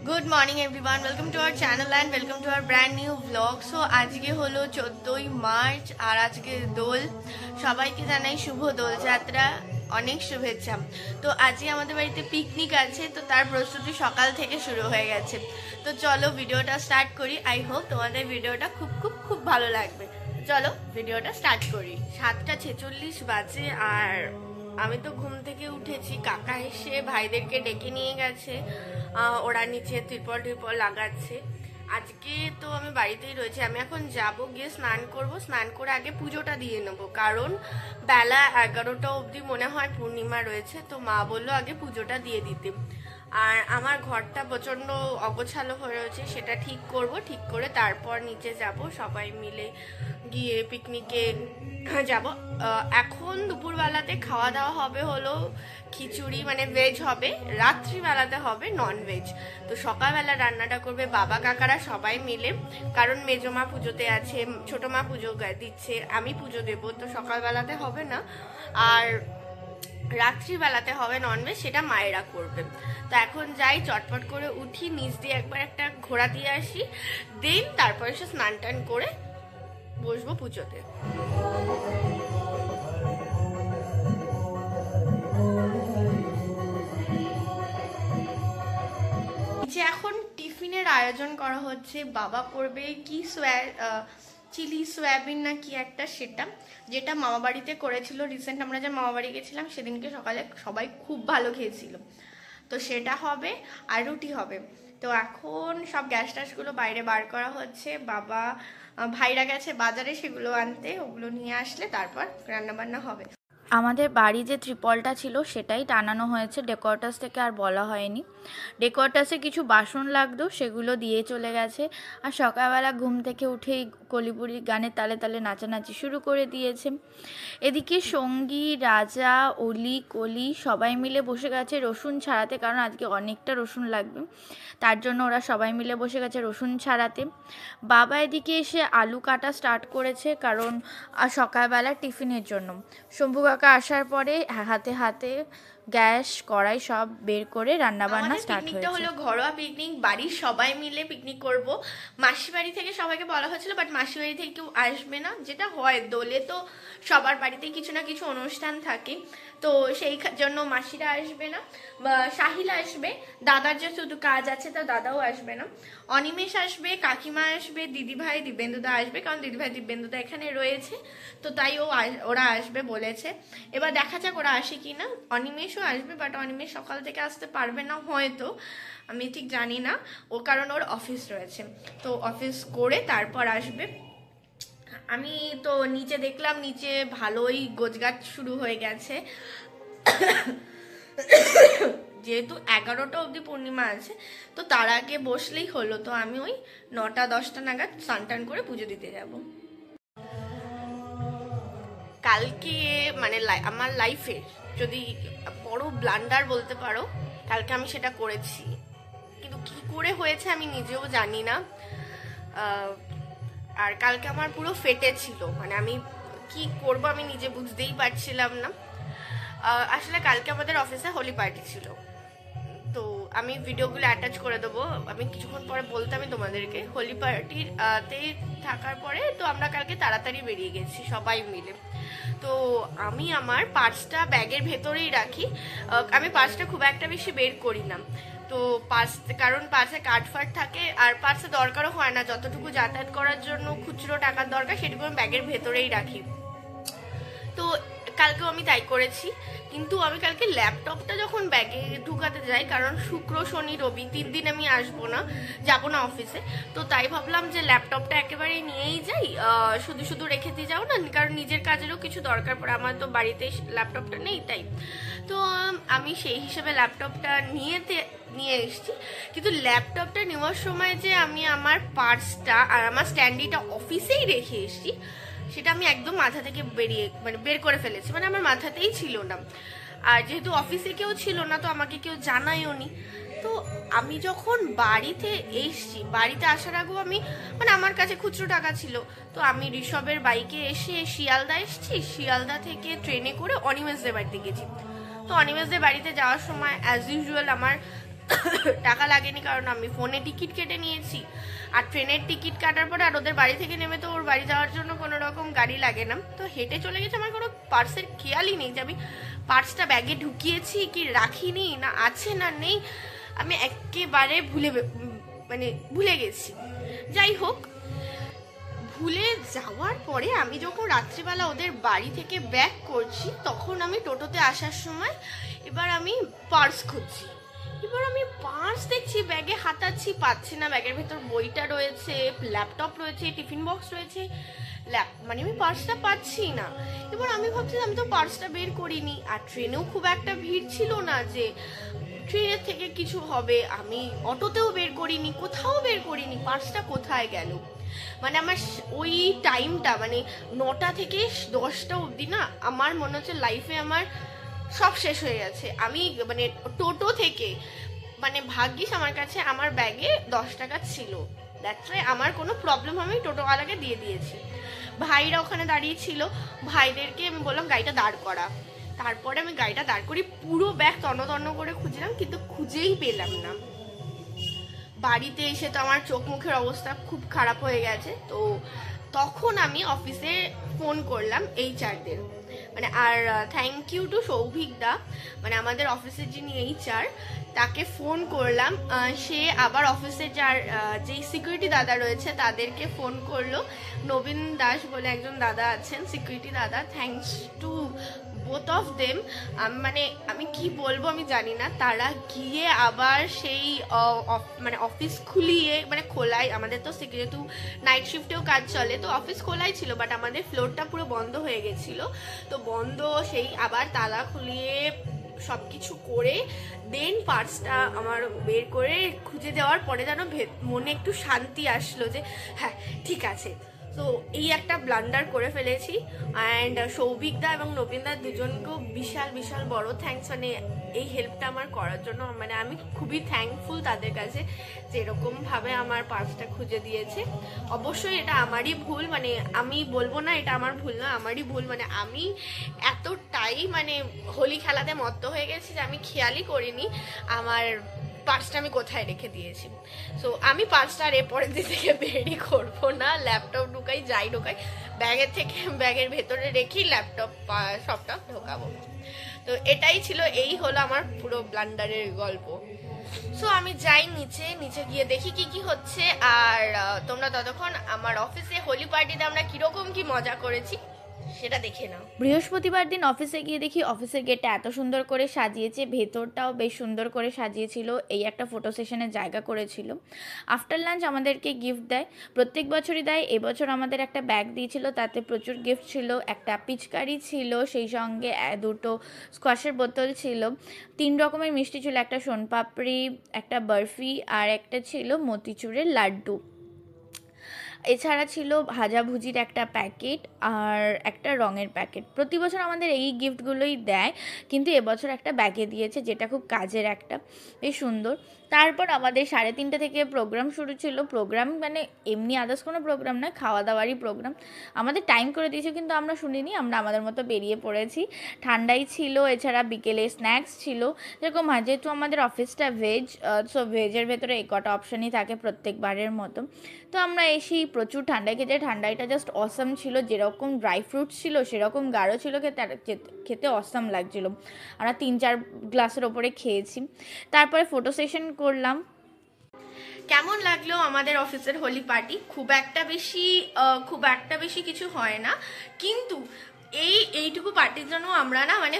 Good morning everyone, welcome to our channel and welcome to our brand new blog. So আজকে হলো 14ই March আর আজকে দোল। সবাইকে জানাই শুভ দোলযাত্রা, অনেক শুভেচ্ছা। তো আজকে আমাদের বাড়িতে পিকনিক আছে, তো তার প্রস্তুতি সকাল থেকে শুরু হয়ে গেছে। তো চলো ভিডিওটা স্টার্ট করি। আই হোপ তোমাদের ভিডিওটা খুব খুব খুব ভালো লাগবে। চলো ভিডিওটা স্টার্ট করি। 7:46 বাজে আর আমি তো ঘুম থেকে উঠেছি। কাকা এসে ভাইদেরকে ডেকে নিয়ে গেছে, ওরা নিচে ত্রিপল লাগাচ্ছে। আজকে তো আমি বাড়িতেই রয়েছি। আমি এখন যাব, গিয়ে স্নান করব। স্নান করে আগে পুজোটা দিয়ে নেব, কারণ বেলা 11টা অবধি মনে হয় পূর্ণিমা রয়েছে। তো মা বললো আগে পুজোটা দিয়ে দিতে। আর আমার ঘরটা প্রচণ্ড অগোছালো হয়ে রয়েছে, সেটা ঠিক করব। ঠিক করে তারপর নিচে যাব, সবাই মিলে গিয়ে পিকনিকে যাব। এখন দুপুরবেলাতে খাওয়া দাওয়া হবে হলো খিচুড়ি, মানে ভেজ হবে। রাত্রিবেলাতে হবে নন ভেজ। তো সকালবেলা রান্নাটা করবে বাবা কাকারা সবাই মিলে, কারণ মেজমা পুজোতে আছে, ছোট মা পুজো দিচ্ছে, আমি পুজো দেবো। তো সকালবেলাতে হবে না, আর রাত্রিবেলাতে হবে ননভেজ, সেটা মায়েরা করবে। তো এখন যাই, চটপট করে উঠি, নিচ দিয়ে একবার একটা ঘোরা দিয়ে আসি, দেন তারপর এসে স্নান টান করে বসবো পুজোতে। যে এখন টিফিনের আয়োজন করা হচ্ছে। বাবা করবে কি চিলি সয়াবিন না কি একটা, সেটা যেটা মামা বাড়িতে করেছিল রিসেন্ট। আমরা যে মামা বাড়ি গেছিলাম সেদিনকে সকালে সবাই খুব ভালো খেয়েছিল। তো সেটা হবে আর রুটি হবে। তো এখন সব গ্যাস ট্যাসগুলো বাইরে বার করা হচ্ছে। বাবা ভাইরা গেছে বাজারে সেগুলো আনতে, ওগুলো নিয়ে আসলে তারপর রান্নাবান্না হবে। আমাদের বাড়ি যে ত্রিপলটা ছিল সেটাই টানানো হয়েছে, ডেকোরেটার্স থেকে আর বলা হয়নি। ডেকোরেটার্সে কিছু বাসন লাগতো, সেগুলো দিয়ে চলে গেছে। আর সকালবেলা ঘুম থেকে উঠেই কলিপুরি গানের তালে তালে নাচানাচি শুরু করে দিয়েছে। এদিকে সঙ্গী, রাজা, অলি, কলি সবাই মিলে বসে গেছে রসুন ছাড়াতে, কারণ আজকে অনেকটা রসুন লাগবে, তার জন্য ওরা সবাই মিলে বসে গেছে রসুন ছাড়াতে। বাবা এদিকে এসে আলু কাটা স্টার্ট করেছে, কারণ সকালবেলা টিফিনের জন্য। শম্ভু কাকা আসার পরে হাতে হাতে গ্যাস কড়াই সব বের করে রান্নাবান্না স্টার্ট হয়েছে। হলো ঘরোয়া পিকনিক, বাড়ির সবাই মিলে পিকনিক করব। মাসি বাড়ি থেকে সবাইকে বলা হয়েছিল, বাট মাসি বাড়ি থেকে কেউ আসবে না। যেটা হয় দোলে, তো সবার বাড়িতে কিছু না কিছু অনুষ্ঠান থাকে, তো সেই জন্য মাসিরা আসবে না। সাহিল আসবে, দাদার যে শুধু কাজ আছে তা দাদাও আসবে না। অনিমেষ আসবে, কাকিমা আসবে, দিদিভাই দিব্যেন্দুদা আসবে, কারণ দিদিভাই দিব্যেন্দুদা এখানে রয়েছে, তো তাই ওরা আসবে বলেছে। এবার দেখা যাক ওরা আসে কি না। অনিমেষও আসবে, বাট অনিমেষ সকাল থেকে আসতে পারবে না হয়তো, আমি ঠিক জানি না। ও কারণ ওর অফিস রয়েছে, তো অফিস করে তারপর আসবে। আমি তো নিচে দেখলাম, নিচে ভালোই গোছগাছ শুরু হয়ে গেছে। যেহেতু 11টা অবধি পূর্ণিমা আছে, তো তার আগে বসলেই হলো। তো আমি ওই 9টা-10টা নাগাদ স্নান করে পুজো দিতে যাব। কালকে মানে আমার লাইফে যদি বড় ব্লান্ডার বলতে পারো, কালকে আমি সেটা করেছি, কিন্তু কি করে হয়েছে আমি নিজেও জানি না। আর কালকে আমার পুরো ফেটে ছিল, মানে আমি কি করব আমি নিজে বুঝতেই পারছিলাম না। আসলে কালকে আমাদের অফিসে হোলি পার্টি ছিল, তো আমি ভিডিওগুলো অ্যাটাচ করে দেবো, আমি কিছুক্ষণ পরে বলতামই তোমাদেরকে। হোলি পার্টির তে থাকার পরে তো আমরা কালকে তাড়াতাড়ি বেরিয়ে গেছি সবাই মিলে। তো আমি আমার পার্সটা ব্যাগের ভেতরেই রাখি। আমি পার্সটা খুব একটা বেশি বের করি না, তো কারণ পার্সে কার্ড ফার্ড থাকে, আর পার্সে দরকারও হয় না। যতটুকু যাতায়াত করার জন্য খুচরো টাকার দরকার, সেটুকু আমি ব্যাগের ভেতরেই রাখি। তো কালকেও আমি তাই করেছি। কিন্তু আমি কালকে ল্যাপটপটা যখন ব্যাগে ঢুকাতে যাই, কারণ শুক্র শনি রবি 3 দিন আমি যাবো না অফিসে, তো তাই ভাবলাম যে ল্যাপটপটা একেবারে নিয়েই যাই, শুধু শুধু রেখে দিয়ে যাও না, কারণ নিজের কাজেরও কিছু দরকার পড়ে। আমার তো বাড়িতে ল্যাপটপটা নেই, তাই তো আমি সেই হিসেবে ল্যাপটপটা নিয়ে এসেছি। কিন্তু ল্যাপটপটা নেওয়ার সময় যে আমি আমার পার্সটা আর আমার স্ট্যান্ডিটা অফিসেই রেখে এসেছি, সেটা আমি একদম মাথা থেকে বের করে ফেলেছি, মানে আমার মাথাতেই ছিল না। আর যেহেতু অফিসে কেউ ছিল না, তো আমাকে কেউ জানায়ও নি। তো আমি যখন বাড়িতে এসছি, বাড়িতে আসার আগেও আমি মানে আমার কাছে খুচরো টাকা ছিল, তো আমি ঋষভের বাইকে এসে শিয়ালদা এসছি, শিয়ালদা থেকে ট্রেনে করে অনিমেষদের বাড়িতে গেছি। তো অনিমেষদের বাড়িতে যাওয়ার সময় অ্যাজ ইউজুয়াল আমার টাকা লাগেনি, কারণ আমি ফোনে টিকিট কেটে নিয়েছি। আর ট্রেনের টিকিট কাটার পরে আর ওদের বাড়ি থেকে নেমে তো ওর বাড়ি যাওয়ার জন্য কোনো রকম গাড়ি লাগে না, তো হেঁটে চলে গেছে। আমার কোনো পার্সের খেয়ালই নেই যে আমি পার্সটা ব্যাগে ঢুকিয়েছি কি রাখিনি, না আছে না নেই, আমি একেবারে ভুলে গেছি। যাই হোক, ভুলে যাওয়ার পরে আমি যখন রাত্রিবেলা ওদের বাড়ি থেকে ব্যাক করছি, তখন আমি টোটোতে আসার সময় এবার আমি পার্স খুঁজছি। এবার আমি পার্স দেখছি, ব্যাগে হাতাচ্ছি, পাচ্ছি না। ব্যাগের ভেতর বইটা রয়েছে, ল্যাপটপ রয়েছে, টিফিন বক্স রয়েছে, মানে আমি পার্সটা পাচ্ছি না। এবার আমি ভাবছি আমি তো পার্সটা বের করিনি, আর ট্রেনেও খুব একটা ভিড় ছিল না যে ট্রেনের থেকে কিছু হবে। আমি অটোতেও বের করিনি, কোথাও বের করিনি, পার্সটা কোথায় গেল। মানে আমার ওই টাইমটা, মানে 9টা থেকে 10টা অবধি না, আমার মনে হচ্ছে লাইফে আমার সব শেষ হয়ে গেছে। আমি মানে টোটো থেকে, মানে ভাগ্যিস আমার কাছে আমার ব্যাগে 10 টাকা ছিল, দ্যাটস ওয়াই আমার কোনো প্রবলেম আমি টোটোওয়ালাকে দিয়ে দিয়েছি। ভাইরা ওখানে দাঁড়িয়ে ছিল, ভাইদেরকে আমি বললাম গাড়িটা দাঁড় করা। তারপরে আমি গাড়িটা দাঁড় করি, পুরো ব্যাগ তন্ন করে খুঁজলাম, কিন্তু খুঁজেই পেলাম না। বাড়িতে এসে তো আমার চোখ মুখের অবস্থা খুব খারাপ হয়ে গেছে। তো তখন আমি অফিসে ফোন করলাম এইচআরদের, মানে আর থ্যাংক ইউ টু সৌভিক দা, মানে আমাদের অফিসের যিনি এইচআর, তাকে ফোন করলাম। সে আবার অফিসের যেই সিকিউরিটি দাদা রয়েছে তাদেরকে ফোন করলো। নবীন দাস বলে একজন দাদা আছেন, সিকিউরিটি দাদা, thanks to both of them. মানে আমি কি বলবো আমি জানি না, তারা গিয়ে আবার সেই মানে অফিস খুলিয়ে, মানে খোলাই, আমাদের তো যেহেতু নাইট শিফটেও কাজ চলে, তো অফিস খোলাই ছিল, বাট আমাদের ফ্লোরটা পুরো বন্ধ হয়ে গেছিল। তো বন্ধ, সেই আবার তালা খুলিয়ে সবকিছু করে দেন পার্সটা আমার বের করে খুঁজে দেওয়ার পরে যেন মনে একটু শান্তি আসলো যে হ্যাঁ ঠিক আছে। তো এই একটা ব্লান্ডার করে ফেলেছি। অ্যান্ড সৌভিক দা এবং নবীন দা দুজনকেও বিশাল বিশাল বড় থ্যাঙ্কস, মানে এই হেল্পটা আমার করার জন্য। মানে আমি খুবই থ্যাঙ্কফুল তাদের কাছে যে এরকমভাবে আমার পার্সটা খুঁজে দিয়েছে। অবশ্যই এটা আমারই ভুল, মানে আমি বলবো না এটা আমার ভুল না, আমারই ভুল। মানে আমি এতটাই মানে হোলি খেলাতে মত্ত হয়ে গেছি যে আমি খেয়ালই করিনি আমার পার্সটা আমি কোথায় রেখে দিয়েছি। সো আমি পার্সটা আর এরপরের দিন থেকে বেরই করবো না, ল্যাপটপ ঢুকাই, যাই ঢোকাই ব্যাগের ভেতরে রেখি, ল্যাপটপ সবটা ঢোকাবো। তো এটাই ছিল, এই হলো আমার পুরো ব্লান্ডারের গল্প। সো আমি যাই নিচে গিয়ে দেখি কি হচ্ছে। আর তোমরা ততক্ষণ আমার অফিসে হোলি পার্টিতে আমরা কিরকম কি মজা করেছি সেটা দেখে নাও। বৃহস্পতিবার দিন অফিসে গিয়ে দেখি অফিসের গেটটা এত সুন্দর করে সাজিয়েছে, ভেতরটাও বেশ সুন্দর করে সাজিয়েছিল, এই একটা ফটো সেশনের জায়গা করেছিল। আফটার লাঞ্চ আমাদেরকে গিফট দেয়, প্রত্যেক বছরই দেয়। এবছর আমাদের একটা ব্যাগ দিয়েছিল, তাতে প্রচুর গিফট ছিল, একটা পিচকারি ছিল, সেই সঙ্গে 2টো স্কোয়াশের বোতল ছিল, 3 রকমের মিষ্টি ছিল, একটা সোনপাপড়ি, একটা বরফি, আর একটা ছিল মতিচুরের লাড্ডু। এছাড়া ছিল ভাজাভুজির একটা প্যাকেট আর একটা রঙের প্যাকেট। প্রতি বছর আমাদের এই গিফটগুলোই দেয়, কিন্তু এবছর একটা ব্যাগে দিয়েছে, যেটা খুব কাজের, একটা বেশ সুন্দর। তারপর আমাদের 3:30 থেকে প্রোগ্রাম শুরু ছিল। প্রোগ্রাম মানে এমনি আদার্স কোনো প্রোগ্রাম নয়, খাওয়া দাওয়ারই প্রোগ্রাম। আমাদের টাইম করে দিয়েছে, কিন্তু আমরা শুনিনি, আমরা আমাদের মতো বেরিয়ে পড়েছি। ঠান্ডাই ছিল, এছাড়া বিকেলে স্ন্যাক্স ছিল। যেরকম যেহেতু আমাদের অফিসটা ভেজ, সো ভেজের ভেতরে এই কটা অপশানই থাকে প্রত্যেকবারের মতো। তো আমরা এসেই প্রচুর ঠান্ডায় খেতে, ঠান্ডাইটা জাস্ট অসাম ছিল, যেরকম ড্রাই ফ্রুটস ছিল সেরকম গাঢ় ছিল, খেতে অসাম লাগছিল। আমরা 3-4 গ্লাসের ওপরে খেয়েছি। তারপরে ফটো সেশন করলাম। কেমন লাগলো আমাদের অফিসের হোলি পার্টি? খুব একটা বেশি কিছু হয় না, কিন্তু এইটুকু পার্টির জন্য আমরা না মানে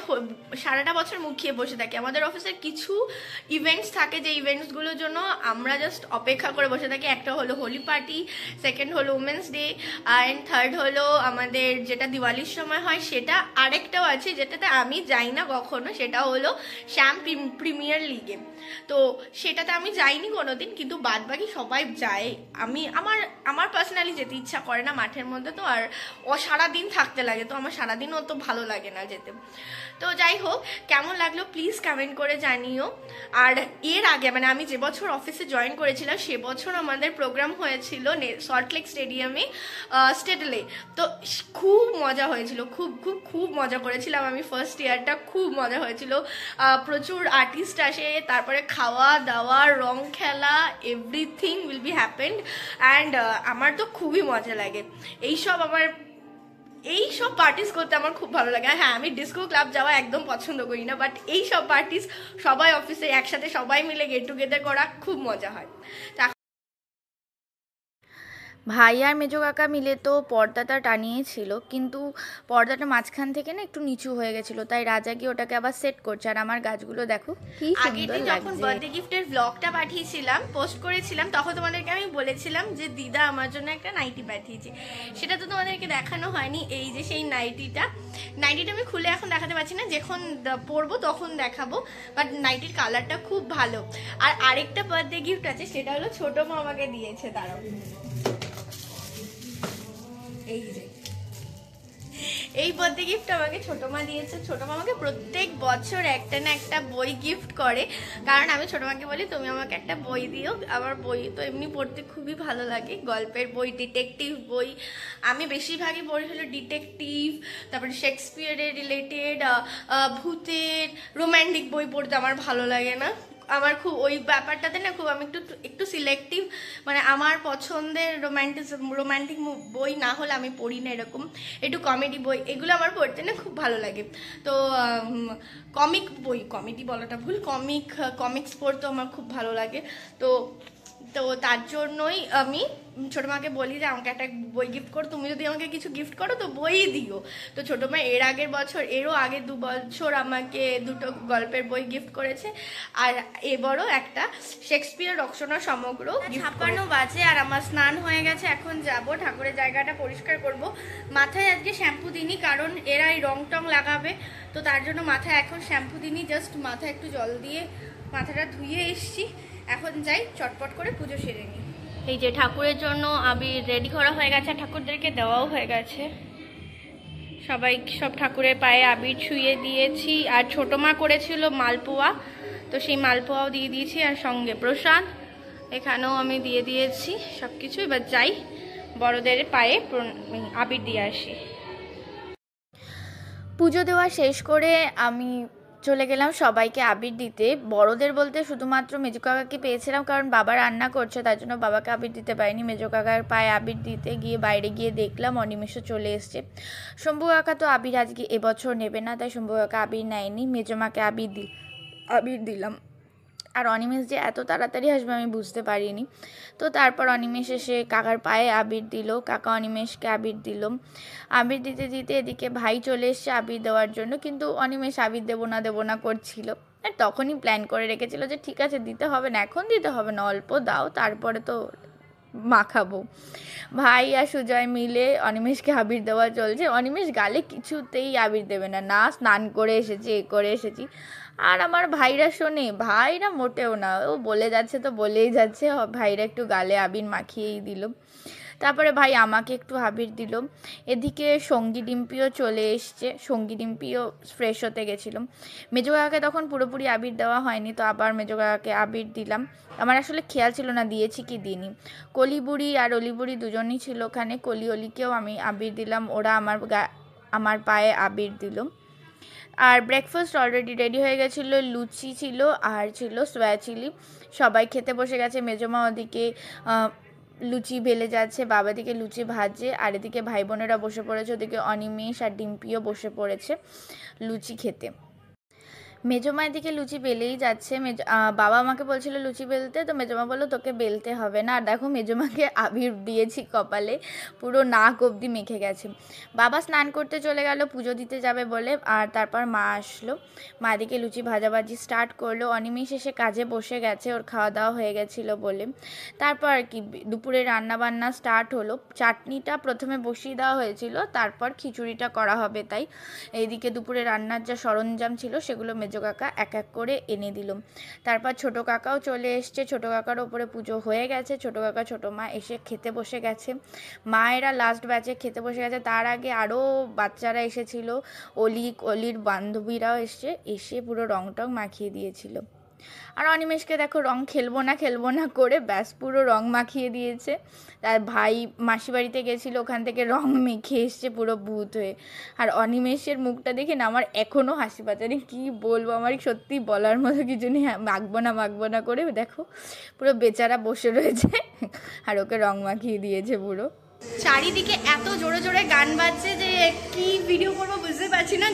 সারাটা বছর মুখিয়ে বসে থাকি। আমাদের অফিসের কিছু ইভেন্টস থাকে, যে ইভেন্টসগুলোর জন্য আমরা জাস্ট অপেক্ষা করে বসে থাকি। একটা হলো হোলি পার্টি, সেকেন্ড হলো উমেন্স ডে, অ্যান্ড থার্ড হলো আমাদের যেটা দিওয়ালির সময় হয় সেটা। আরেকটাও আছে যেটাতে আমি যাই না কখনো, সেটা হলো শ্যাম প্রিমিয়ার লিগে। তো সেটাতে আমি যাইনি কোনোদিন, কিন্তু বাদ বাকি সবাই যায়। আমার পার্সোনালি যেতে ইচ্ছা করে না মাঠের মধ্যে, তো আর সারাদিন থাকতে লাগে, তো আমার সারাদিন অত ভালো লাগে না যেতে। তো যাই হোক, কেমন লাগলো প্লিজ কমেন্ট করে জানিও। আর এর আগে মানে আমি যে বছর অফিসে জয়েন করেছিলাম সে বছর আমাদের প্রোগ্রাম হয়েছিল সল্টলেক স্টেডিয়ামে, স্টেডলে। তো খুব মজা হয়েছিল, খুব খুব খুব মজা করেছিলাম আমি। ফার্স্ট ইয়ারটা খুব মজা হয়েছিল, প্রচুর আর্টিস্ট আসে, তারপরে খাওয়া দাওয়া, রং খেলা, everything will be happened. And আমার তো খুবই মজা লাগে এই সব পার্টিস করতে, আমার খুব ভালো লাগে। হ্যাঁ, আমি ডিস্কো ক্লাব যাওয়া একদম পছন্দ করি না, বাট এই সব পার্টিস সবাই অফিসে একসাথে সবাই মিলে গেট টুগেদার করা খুব মজা হয়। ভাই আর মেজো কাকা মিলে তো পর্দাটা টানিয়েছিল, কিন্তু পর্দাটা মাঝখান থেকে না একটু নিচু হয়ে গেছিল, তাই রাজা গিয়ে ওটাকে আবার সেট করছে। আর আমার গাছগুলো দেখো কি সুন্দর লাগছে। যখন বার্থডে গিফটের ব্লগটা পাঠিয়েছিলাম, পোস্ট করেছিলাম, তখন তোমাদেরকে আমি বলেছিলাম যে দিদা আমার জন্য একটা নাইটি পাঠিয়েছে। সেটা তো তোমাদেরকে দেখানো হয়নি। এই যে সেই নাইটিটা আমি খুলে এখন দেখাতে পারছি না, যখন পরবো তখন দেখাবো। বাট নাইটির কালারটা খুব ভালো। আর আরেকটা বার্থডে গিফট আছে, সেটা হলো ছোট মা আমাকে দিয়েছে। দাঁড়াও, এই বার্থডে গিফট আমাকে ছোট মা দিয়েছে। ছোট মা আমাকে প্রত্যেক বছর একটা না একটা বই গিফট করে, কারণ আমি ছোট মাকে বলি তুমি আমাকে একটা বই দিও। আমার বই তো এমনি পড়তে খুবই ভালো লাগে, গল্পের বই, ডিটেকটিভ বই। আমি বেশিরভাগই পড়ি হলো ডিটেকটিভ, তারপরে শেক্সপিয়ারের রিলেটেড, ভূতের, রোম্যান্টিক বই পড়তে আমার ভালো লাগে না। আমার খুব ওই ব্যাপারটাতে না খুব আমি একটু সিলেক্টিভ, মানে আমার পছন্দের রোম্যান্টিক বই না হলে আমি পড়ি না। এরকম একটু কমেডি বই, এগুলো আমার পড়তে না খুব ভালো লাগে। তো কমিক বই, কমেডি বলাটা ভুল, কমিক্স পড়তেও আমার খুব ভালো লাগে। তো তার জন্যই আমি ছোটো মাকে বলি যে আমাকে একটা বই গিফট করো, তুমি যদি আমাকে কিছু গিফট করো তো বইই দিও। তো ছোটো মা এরও আগে 2 বছর আমাকে 2টো গল্পের বই গিফট করেছে, আর এবারও একটা শেক্সপিয়ার রচনা সমগ্র। 56 বাজে আর আমার স্নান হয়ে গেছে, এখন যাব ঠাকুরের জায়গাটা পরিষ্কার করব। মাথায় আজকে শ্যাম্পু দিইনি, কারণ এরা এই রং টং লাগাবে, তো তার জন্য মাথায় এখন শ্যাম্পু দিইনি, জাস্ট মাথায় একটু জল দিয়ে মাথাটা ধুয়ে এসছি। এখন যাই চটপট করে পুজো সেরে নিই। এই যে ঠাকুরের জন্য আবির রেডি করা হয়ে গেছে, ঠাকুরদেরকে দেওয়াও হয়ে গেছে। সব ঠাকুরের পায়ে আবির ছুঁয়ে দিয়েছি। আর ছোটো মা করেছিল মালপোয়া, তো সেই মালপোয়াও দিয়ে দিয়েছি, আর সঙ্গে প্রসাদ এখানেও আমি দিয়ে দিয়েছি সব কিছু। এবার যাই বড়দের পায়ে আবির দিয়ে আসি। পুজো দেওয়া শেষ করে আমি চলে গেলাম সবাইকে আবির দিতে। বড়দের বলতে শুধুমাত্র মেজো কাকাকে পেয়েছিলাম, কারণ বাবা রান্না করছে, তার জন্য বাবাকে আবির দিতে পারিনি। মেজো কাকার পায়ে আবির দিতে গিয়ে বাইরে গিয়ে দেখলাম অনিমেষও চলে এসছে। শম্ভু কাকা তো আবির আজকে এবছর নেবে না, তাই শম্ভু কাকা আবির নেয়নি। মেজো মাকে আবির দিলাম। আর অনিমেষ যে এত তাড়াতাড়ি আসবে আমি বুঝতে পারিনি। তো তারপর অনিমেষ এসে কাকার পায়ে আবির দিল, কাকা অনিমেষকে আবির দিল। আবির দিতে দিতে এদিকে ভাই চলে এসছে আবির দেওয়ার জন্য, কিন্তু অনিমেষ আবির দেবো না করছিল। আর তখনই প্ল্যান করে রেখেছিল যে ঠিক আছে দিতে হবে না, এখন দিতে হবে না, অল্প দাও, তারপরে তো মাখাবো। ভাই আর সুজয় মিলে অনিমেষকে আবির দেওয়া চলছে। অনিমেষ গালে কিছুতেই আবির দেবে না, না স্নান করে এসেছি এ করে এসেছি। আর আমার ভাইরা শোনে, ভাইরা মোটেও না, ও বলে যাচ্ছে তো বলেই যাচ্ছে। ভাইরা একটু গালে আবির মাখিয়েই দিল। তারপরে ভাই আমাকে একটু আবির দিল। এদিকে সঙ্গী ডিম্পিও চলে এসছে, সঙ্গী ডিম্পিও ফ্রেশ হতে গেছিলো। মেজো কাকাকে তখন পুরোপুরি আবির দেওয়া হয়নি, তো আবার মেজো কাকাকে আবির দিলাম। আমার আসলে খেয়াল ছিল না দিয়েছি কি দিইনি। কলিবুড়ি আর অলিবুড়ি দুজনই ছিল ওখানে, অলিকেও আমি আবির দিলাম, ওরা আমার পায়ে আবির দিল। আর ব্রেকফাস্ট অলরেডি রেডি হয়ে গেছিলো, লুচি ছিল আর ছিল সোয়া চিলি। সবাই খেতে বসে গেছে। মেজমা ওদিকে লুচি বেলে যাচ্ছে, বাবা দিকে লুচি ভাজছে, আর এদিকে ভাই বোনেরা বসে পড়েছে। ওদিকে অনিমেষ আর ডিম্পিও বসে পড়েছে লুচি খেতে। মেজমার দিকে লুচি বেলেই যাচ্ছে। বাবা আমাকে বলছিল লুচি বেলতে, তো মেজমা বললো তোকে বেলতে হবে না। আর দেখো মেজমাকে আবির দিয়েছি কপালে, পুরো নাক অবধি মেখে গেছে। বাবা স্নান করতে চলে গেল পুজো দিতে যাবে বলে, আর তারপর মা আসলো, মা দিকে লুচি ভাজাভাজি স্টার্ট করলো। অনিমেষ এসে কাজে বসে গেছে, ওর খাওয়া দাওয়া হয়ে গেছিলো বলে। তারপর আর কি দুপুরে রান্নাবান্না স্টার্ট হলো। চাটনিটা প্রথমে বসিয়ে দেওয়া হয়েছিল, তারপর খিচুড়িটা করা হবে, তাই এইদিকে দুপুরে রান্নার যা সরঞ্জাম ছিল সেগুলো মেজো কাকা এক এক করে এনে দিল। তারপর ছোটো কাকাও চলে এসছে, ছোটো কাকার ওপরে পুজো হয়ে গেছে, ছোটো কাকা ছোটো মা এসে খেতে বসে গেছে। মায়েরা লাস্ট ব্যাচে খেতে বসে গেছে, তার আগে আরও বাচ্চারা এসেছিল, অলির বান্ধবীরাও এসে পুরো রং টং মাখিয়ে দিয়েছিল। আর অনিমেষকে দেখো রং খেলবো না করে ব্যাস পুরো রং মাখিয়ে দিয়েছে। তার ভাই মাসি বাড়িতে গেছিলো, ওখান থেকে রং মেখে এসছে পুরো ভূত হয়ে। আর অনিমেষের মুখটা দেখে না আমার এখনও হাসি পাচ্ছে, কি বলবো, আমার সত্যি বলার মতো কিছু নেই। মাখবো না করে দেখো পুরো বেচারা বসে রয়েছে আর ওকে রং মাখিয়ে দিয়েছে পুরো। চারিদিকে এত জোরে জোরে গান বাজছে যে কি ভিডিও করবো বুঝতে পারছি না।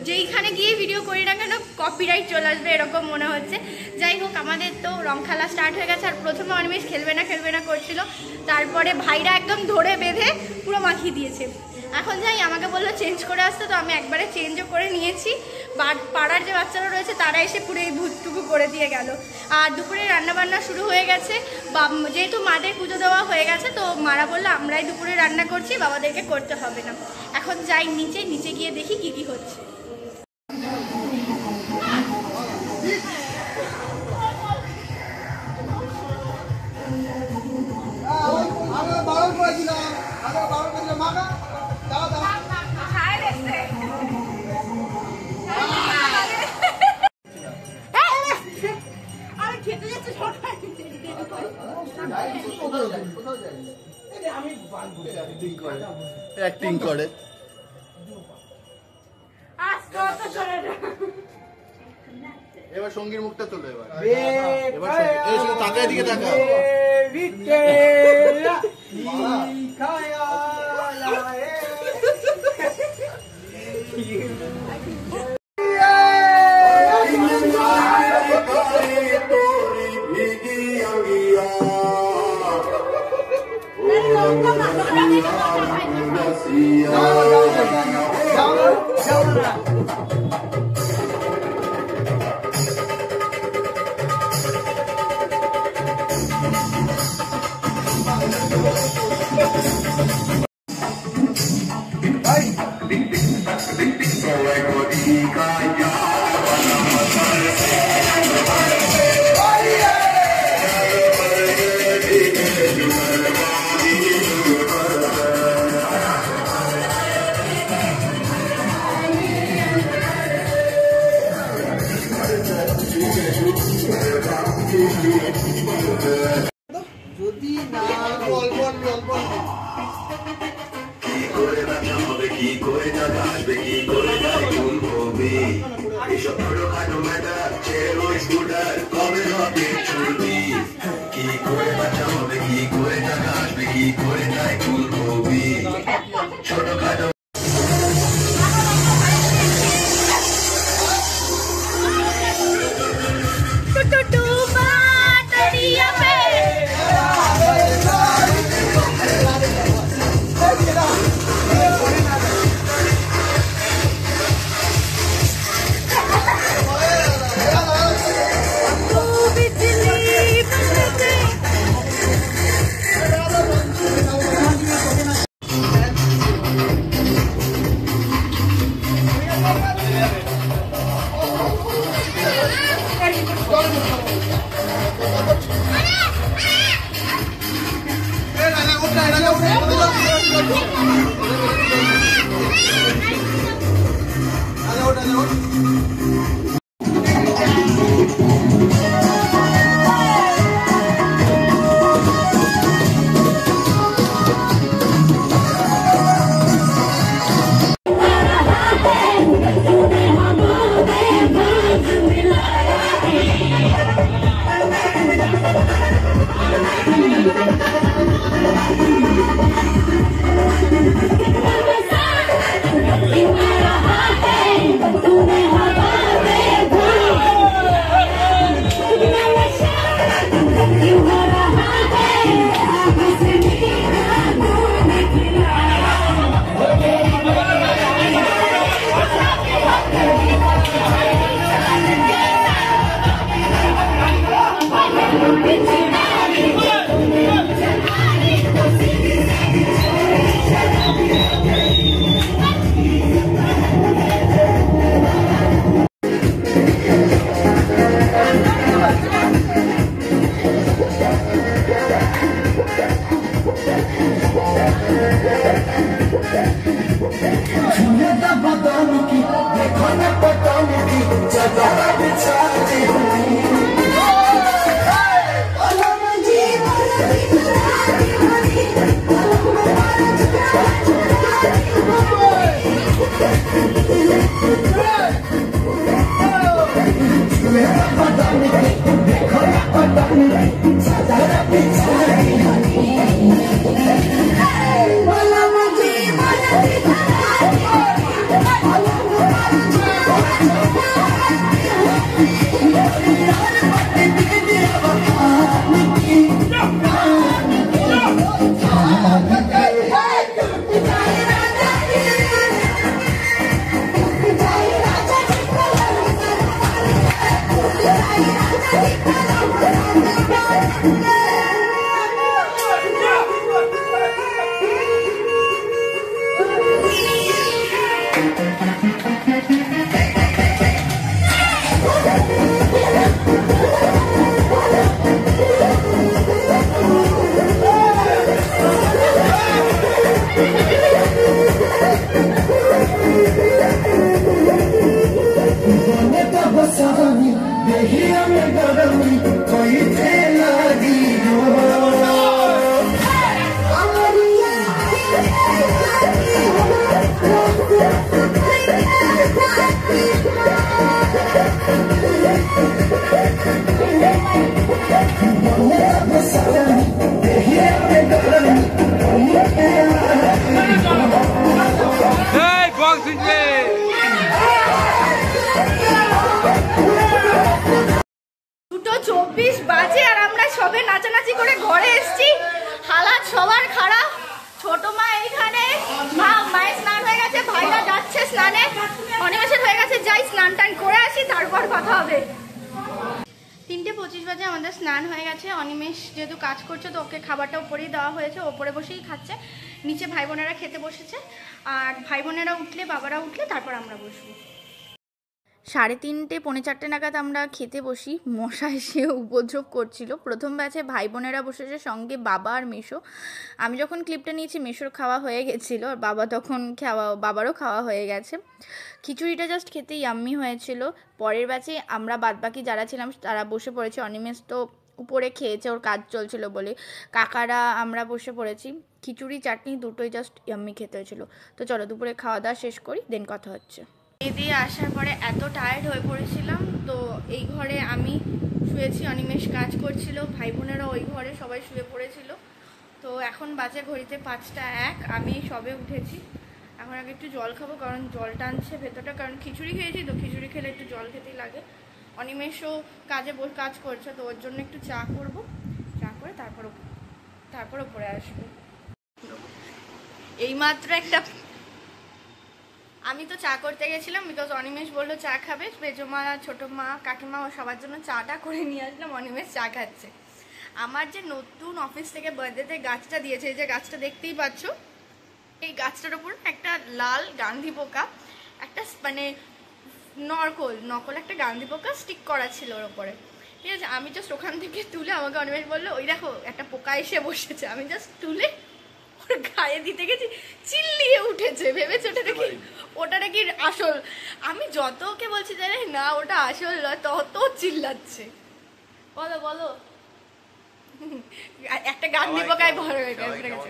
যেইখানে গিয়ে ভিডিও করি না কেন কপিরাইট চলে আসবে এরকম মনে হচ্ছে। যাই হোক, আমাদের তো রং খেলা স্টার্ট হয়ে গেছে। আর প্রথমে অনিমেষ খেলবে না করছিল, তারপরে ভাইরা একদম ধরে বেঁধে পুরো মাখিয়ে দিয়েছে। এখন যাই, আমাকে বললো চেঞ্জ করে আসতে, তো আমি একবারে চেঞ্জও করে নিয়েছি। পাড়ার যে বাচ্চারা রয়েছে তারা এসে পুরো এই ভূতটুকু করে দিয়ে গেল। আর দুপুরে রান্নাবান্না শুরু হয়ে গেছে, যেহেতু মাদের পুজো দেওয়া হয়ে গেছে তো মারা বললো আমরাই দুপুরে রান্না করছি, বাবাদেরকে করতে হবে না। এখন যাই নিচে গিয়ে দেখি কি হচ্ছে। অ্যাক্টিং করে এবার সঙ্গীর মুখটা চলো। এবার তাকায় দিকে তাকা। যদি না অল্প কি করে টাকা আসবে, কি করে ফুল হবে, এইসব ছোটখাটো ম্যাটার ছেড়ে স্কুটার কবে হবে ছুটি, কি করে বাঁচা হবে, কি করে টাকা আসবে, কি করে ফুল হবে, ছোটখাটো সবার খারাপ। ছোট মা এইখানে, মায়ের স্নান হয়ে গেছে, ভাইরা যাচ্ছে স্নানে, অনিমেষের হয়ে গেছে, যাই স্নান টান করে আসি তারপর কথা হবে। 3:25 বাজে আমাদের স্নান হয়ে গেছে। অনিমেষ যেহেতু কাজ করছে তো ওকে খাবারটা উপরেই দেওয়া হয়েছে, ওপরে বসেই খাচ্ছে। নিচে ভাই বোনেরা খেতে বসেছে, আর ভাই বোনেরা উঠলে বাবারা উঠলে তারপর আমরা বসবো। 3:30 পৌনে 4টে নাগাদ আমরা খেতে বসি। মশা এসে উপদ্রব করছিল। প্রথম ব্যাচে ভাই বোনেরা বসেছে, সঙ্গে বাবা আর মেশো। আমি যখন ক্লিপটা নিয়েছি মেশোর খাওয়া হয়ে গেছিলো, আর বাবা তখন বাবারও খাওয়া হয়ে গেছে। খিচুড়িটা জাস্ট খেতে ইয়াম্মি হয়েছিল। পরের ব্যাচে আমরা বাদবাকি যারা ছিলাম তারা বসে পড়েছি। অনিমেষ তো উপরে খেয়েছে, ওর কাজ চলছিল বলে। কাকারা আমরা বসে পড়েছি। খিচুড়ি চাটনি দুটোই জাস্ট ইয়াম্মি খেতে হয়েছিল। তো চলো দুপুরে খাওয়া দাওয়া শেষ করি, দেন কথা হচ্ছে। দিয়ে আসার পরে এত টায়ার্ড হয়ে পড়েছিলাম, তো এই ঘরে আমি শুয়েছি, অনিমেষ কাজ করছিল, ভাই বোনেরা ওই ঘরে সবাই শুয়ে পড়েছিল। তো এখন বাজে ঘড়িতে 5টা 1, আমি সবে উঠেছি। এখন আগে একটু জল খাবো, কারণ জল টানছে ভেতরটা, কারণ খিচুড়ি খেয়েছি তো, খিচুড়ি খেলে একটু জল খেতেই লাগে। অনিমেষও কাজ করছে, তো ওর জন্য একটু চা করব, চা করে তারপর উপরে আসবো। এইমাত্র আমি তো চা করতে গেছিলাম, বিকজ অনিমেষ বললো চা খাবে। মেজমা, ছোটো মা, কাকিমা ও সবার জন্য চাটা করে নিয়ে আসলাম। অনিমেষ চা খাচ্ছে। আমার যে নতুন অফিস থেকে বার্থডেতে গাছটা দিয়েছে, এই যে গাছটা দেখতেই পাচ্ছ, এই গাছটার উপর একটা লাল গান্ধী পোকা, একটা মানে নকল একটা গান্ধী পোকা স্টিক করা ছিল ওর ওপরে, ঠিক আছে। আমি জাস্ট ওখান থেকে তুলে, আমাকে অনিমেষ বললো ওই দেখো একটা পোকা এসে বসেছে। আমি জাস্ট তুলে ওর গায়ে দিতে গেছি, চিল্লিয়ে উঠেছে, ভেবেছে ওটা নাকি আসল। আমি যত ওকে বলছি যে না ওটা আসল নয়, তত চিল্লাচ্ছে। বলো একটা গান্ধী পোকায় ভরে গেছে।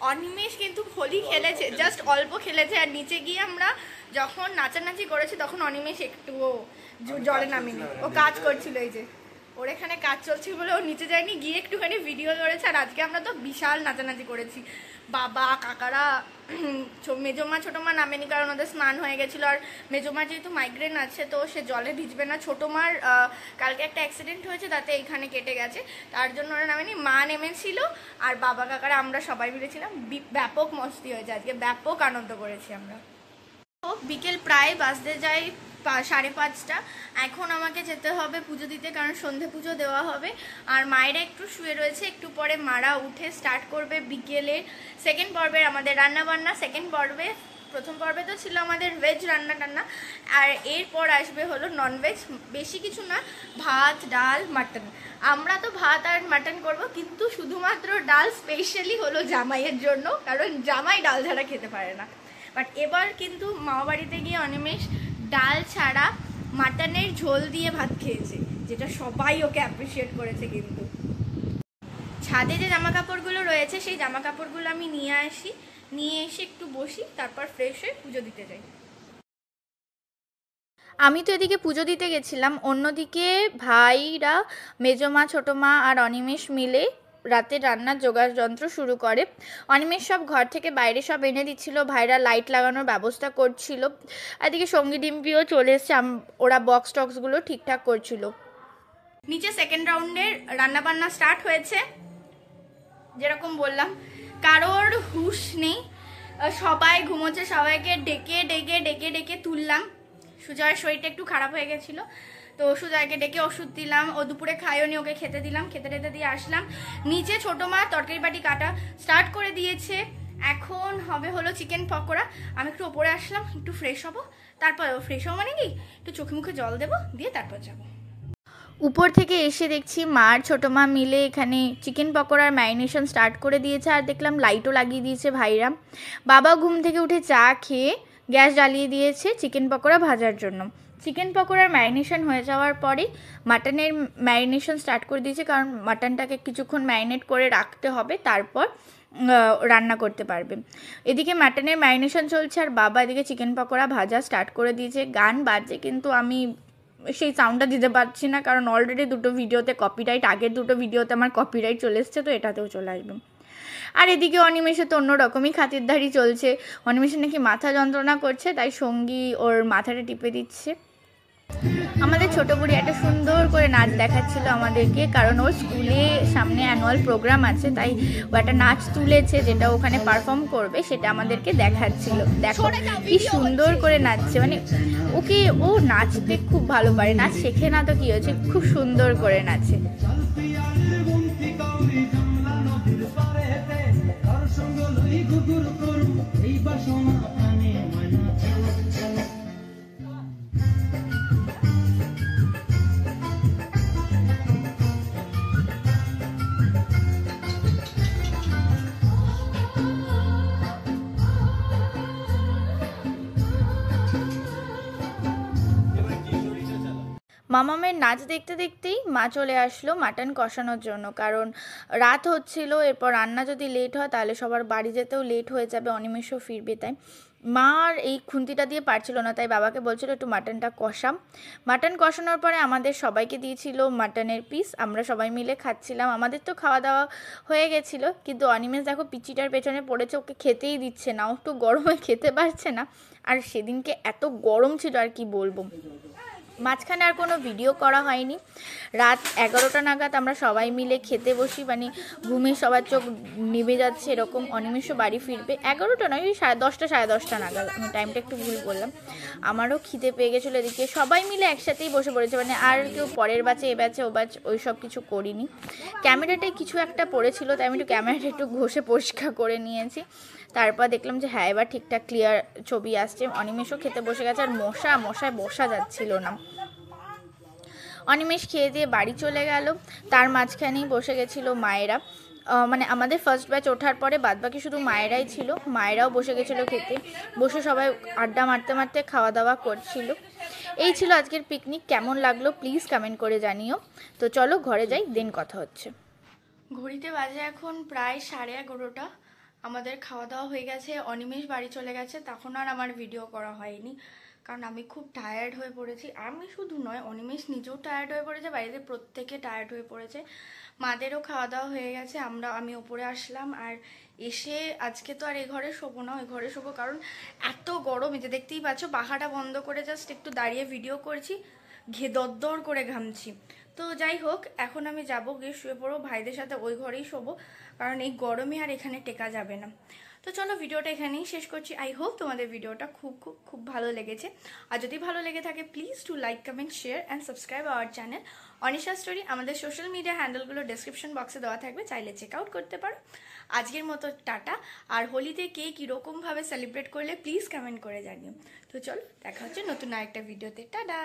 অনিমেষ কিন্তু হোলি খেলেছে, জাস্ট অল্প খেলেছে। আর নিচে গিয়ে আমরা যখন নাচানাচি করেছি তখন অনিমেষ একটুও জলে নামিনি, ও কাজ করছিল। এই যে ওর এখানে কাজ চলছিল বলে ও নিচে যায়নি, গিয়ে একটুখানি ভিডিও করেছে। আর আজকে আমরা তো বিশাল নাচানাচি করেছি। বাবা, কাকারা, মেজমা, ছোটো মা নামেনি, কারণ ওদের স্নান হয়ে গেছিলো। আর মেজমার যেহেতু মাইগ্রেন আছে তো সে জলে ভিজবে না। ছোটো মার কালকে একটা অ্যাক্সিডেন্ট হয়েছে, তাতে এইখানে কেটে গেছে, তার জন্য ওরা নামেনি। মা নেমেছিল, আর বাবা কাকারা আমরা সবাই মিলেছিলাম। ব্যাপক মস্তি হয়েছে আজকে, ব্যাপক আনন্দ করেছি আমরা। বিকেল প্রায় বাজতে যাই 5:30। এখন আমাকে যেতে হবে পুজো দিতে, কারণ সন্ধে পুজো দেওয়া হবে। আর মায়েরা একটু শুয়ে রয়েছে, একটু পরে মারা উঠে স্টার্ট করবে বিকেলের সেকেন্ড পর্বের আমাদের রান্নাবান্না। সেকেন্ড পর্বে, প্রথম পর্বে তো ছিল আমাদের ভেজ রান্না, আর এরপর আসবে হলো ননভেজ। বেশি কিছু না, ভাত, ডাল, মাটন। আমরা তো ভাত আর মাটন করব, কিন্তু শুধুমাত্র ডাল স্পেশালি হলো জামাইয়ের জন্য, কারণ জামাই ডাল ছাড়া খেতে পারে না। বাট এবার কিন্তু মামা বাড়িতে গিয়ে অনিমেষ ডাল ছাড়া মাটনের ঝোল দিয়ে ভাত খেয়েছে, যেটা সবাই ওকে অ্যাপ্রিসিয়েট করেছে। কিন্তু ছাদে যে জামা কাপড়গুলো রয়েছে সেই জামা কাপড়গুলো আমি নিয়ে এসে একটু বসি, তারপর ফ্রেশ হয়ে পুজো দিতে যাই। আমি তো এদিকে পুজো দিতে গেছিলাম, অন্যদিকে ভাইরা, মেজো মা, ছোটো মা আর অনিমেষ মিলে রাতে রান্নার জোগাড় যন্ত্র শুরু করে। অনিমেষ সব ঘর থেকে বাইরে সব এনে দিচ্ছিল, ভাইরা লাইট লাগানোর ব্যবস্থা করছিল। এদিকে সঙ্গী ডিম্পিও চলে এসছে, ওরা বক্স টক্সগুলো ঠিকঠাক করছিল। নিচে সেকেন্ড রাউন্ডের রান্নাবান্না স্টার্ট হয়েছে। যেরকম বললাম, কারোর হুঁশ নেই, সবাই ঘুমোচ্ছে, সবাইকে ডেকে ডেকে ডেকে ডেকে তুললাম। সুজয়ের শরীরটা একটু খারাপ হয়ে গেছিলো, তো সুজয়কে ডেকে ওষুধ দিলাম, ও দুপুরে খাইও নি, ওকে খেতে দিলাম, খেতে টেতে দিয়ে আসলাম। নিচে ছোটো মা তরকারি বাটি কাটা স্টার্ট করে দিয়েছে, এখন হবে হলো চিকেন পকোড়া। আমি একটু ওপরে আসলাম, একটু ফ্রেশ হবো, তারপর ফ্রেশ হবো মানে কি একটু চোখে মুখে জল দেবো, দিয়ে তারপর যাবো। উপর থেকে এসে দেখছি মা আর ছোটো মা মিলে এখানে চিকেন পকোড়ার ম্যারিনেশন স্টার্ট করে দিয়েছে, আর দেখলাম লাইটও লাগিয়ে দিয়েছে ভাইরা। বাবা ঘুম থেকে উঠে চা খেয়ে গ্যাস জ্বালিয়ে দিয়েছে চিকেন পকোড়া ভাজার জন্য। চিকেন পকোড়ার ম্যারিনেশন হয়ে যাওয়ার পরে মাটনের ম্যারিনেশন স্টার্ট করে দিয়েছে, কারণ মাটনটাকে কিছুক্ষণ ম্যারিনেট করে রাখতে হবে, তারপর রান্না করতে পারবে। এদিকে মাটনের ম্যারিনেশন চলছে আর বাবা এদিকে চিকেন পকোড়া ভাজা স্টার্ট করে দিয়েছে। গান বাজছে, কিন্তু আমি সেই সাউন্ডটা দিতে পারছি না, কারণ অলরেডি দুটো ভিডিওতে কপিরাইট, আগের দুটো ভিডিওতে আমার কপিরাইট চলে এসছে, তো এটাতেও চলে আসবে। আর এদিকে অনিমেষে তো অন্যরকমই খাতিরদারি চলছে, অনিমেষে নাকি মাথা যন্ত্রণা করছে, তাই সঙ্গী ওর মাথাটা টিপে দিচ্ছে। আমাদের ছোটো বুড়ি একটা সুন্দর করে নাচ দেখাচ্ছিল আমাদেরকে, কারণ ওর স্কুলে সামনে অ্যানুয়াল প্রোগ্রাম আছে, তাই ও একটা নাচ তুলেছে যেটা ওখানে পারফর্ম করবে, সেটা আমাদেরকে দেখাচ্ছিল। দেখো কি সুন্দর করে নাচছে, মানে ওকে, ও নাচতে খুব ভালো পারে, নাচ শেখে না তো কি হয়েছে, খুব সুন্দর করে নাচে। মামামের নাচ দেখতে দেখতেই মা চলে আসলো মাটন কষানোর জন্য, কারণ রাত হচ্ছিল, এরপর রান্না যদি লেট হয় তাহলে সবার বাড়ি যেতেও লেট হয়ে যাবে, অনিমেষও ফিরবে। তাই মা আর এই খুন্তিটা দিয়ে পারছিল না, তাই বাবাকে বলছিল একটু মাটনটা কষাম। মাটন কষানোর পরে আমাদের সবাইকে দিয়েছিল মাটনের পিস, আমরা সবাই মিলে খাচ্ছিলাম। আমাদের তো খাওয়া দাওয়া হয়ে গেছিলো, কিন্তু অনিমেষ দেখো পিচিটার পেছনে পড়েছে, ওকে খেতেই দিচ্ছে না, ও একটু গরমে খেতে পারছে না। আর সেদিনকে এত গরম ছিল আর কি বলবো। মাঝখানে আর কোনো ভিডিও করা হয়নি। রাত 11টা নাগাদ আমরা সবাই মিলে খেতে বসি, মানে ঘুমে সবার চোখ নিভে যাচ্ছে এরকম। অনিমেষও বাড়ি ফিরবে 11টা নয়, ওই 10:30 সাড়ে 10টা নাগাদ, আমি টাইমটা একটু ভুল বললাম। আমারও খিদে পেয়ে গেছিলো, এদিকে সবাই মিলে একসাথেই বসে পড়েছে, মানে আর কেউ পরের ব্যাচে এ ব্যাচে ও ব্যাচ ওই সব কিছু করিনি। ক্যামেরাটায় কিছু একটা পড়েছিল, তাই আমি একটু ক্যামেরাটা একটু ঘষে পরিষ্কার করে নিয়েছি। তারপর দেখলাম যে হ্যাঁ এবার ঠিকঠাক ক্লিয়ার ছবি আসছে। অনিমেষও খেতে বসে গেছে, আর মশায় বসা যাচ্ছিল না। অনিমেষ খেয়ে দিয়ে বাড়ি চলে গেল, তার মাঝখানেই বসে গেছিলো মায়েরা, মানে আমাদের ফার্স্ট ব্যাচ ওঠার পরে বাদবাকি শুধু মায়েরাই ছিল, মায়েরাও বসে গেছিলো খেতে, বসে সবাই আড্ডা মারতে মারতে খাওয়া দাওয়া করছিল। এই ছিল আজকের পিকনিক, কেমন লাগলো প্লিজ কমেন্ট করে জানিও। তো চলো ঘরে যাই, দেন কথা হচ্ছে। ঘড়িতে বাজে এখন প্রায় 11:30। আমাদের খাওয়া দাওয়া হয়ে গেছে, অনিমেষ বাড়ি চলে গেছে, তখন আর আমার ভিডিও করা হয়নি, কারণ আমি খুব টায়ার্ড হয়ে পড়েছি। আমি শুধু নয়, অনিমেষ নিজেও টায়ার্ড হয়ে পড়েছে, বাড়িতে প্রত্যেকে টায়ার্ড হয়ে পড়েছে। মাদেরও খাওয়া দাওয়া হয়ে গেছে, আমি ওপরে আসলাম, আর এসে আজকে তো আর এই ঘরে শোবো না, ওই ঘরে শোবো, কারণ এত গরম। এই যে দেখতেই পাচ্ছ, পাখাটা বন্ধ করে জাস্ট একটু দাঁড়িয়ে ভিডিও করছি, দরদর করে ঘামছি। তো যাই হোক, এখন আমি যাবো, গিয়ে শুয়ে পড়বো, ভাইদের সাথে ওই ঘরেই শোবো, কারণ এই গরমে আর এখানে টেকা যাবে না। তো চলো ভিডিওটা এখানেই শেষ করছি। আই হোপ তোমাদের ভিডিওটা খুব ভালো লেগেছে, আর যদি ভালো লেগে থাকে please to like, comment, share and subscribe our channel Anisha story. আমাদের সোশ্যাল মিডিয়া হ্যান্ডেলগুলো ডেসক্রিপশন বক্সে দেওয়া থাকবে, চাইলে চেক আউট করতে পারো। আজকের মতো টাটা। আর হোলিতে কে কীরকমভাবে সেলিব্রেট করলে প্লিজ কমেন্ট করে জানিও। তো চলো দেখা হচ্ছে নতুন আরেকটা ভিডিওতে, টাটা।